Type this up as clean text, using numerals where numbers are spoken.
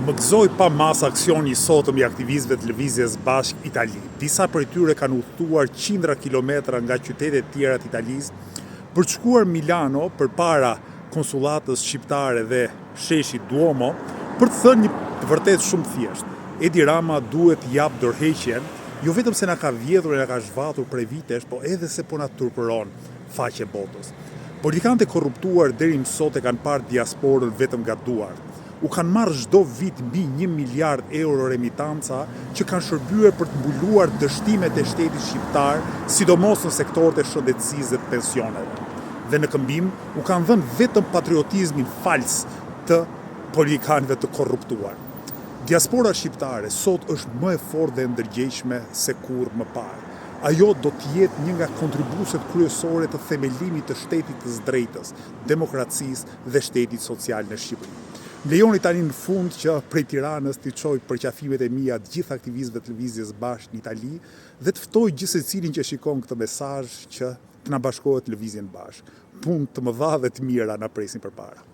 Më gëzoi pa mas aksioni i sotëm i aktivistëve të Lëvizjes Bashk Itali. Disa prej tyre kanë udhëtuar qindra kilometra nga qytetet tjera të Italisë për të shkuar Milano përpara konsullatës shqiptare dhe sheshit Duomo për të thënë një të vërtet shumë thjesht. Edi Rama duhet jap dorëheqjen, jo vetëm se na ka vjedhur e na ka zhvatur prej vitesh, po edhe se po na turpëron faqe botës. Politikanët e korruptuar deri më sot e kanë parë diasporën vetëm nga duart. U kanë marrë çdo vit mbi 1 miliard euro remitanca që kanë shërbyer për të mbuluar dështimet e shtetit shqiptar, sidomos në sektorët e shëndetësisë dhe të pensioneve. Dhe në këmbim u kanë dhënë vetëm patriotizmin fals të politikanëve të korruptuar. Diaspora shqiptare sot është më e fortë dhe ndërgjegjshme se kurrë më parë. Ajo do të jetë një nga kontribuset kryesore të themelimit të shtetit të drejtës, demokracisë dhe shtetit social në Shqipëri. Lejoni tani në fund që prej Tiranës t'i çoj përqafimet e mia të gjithë aktivistëve të Lëvizjes Bashk në Itali dhe të ftoj gjithë secilin që shikon këtë mesazh që të na bashkohet Lëvizjen Bashk. Punë të mëdha dhe të mira na presin përpara.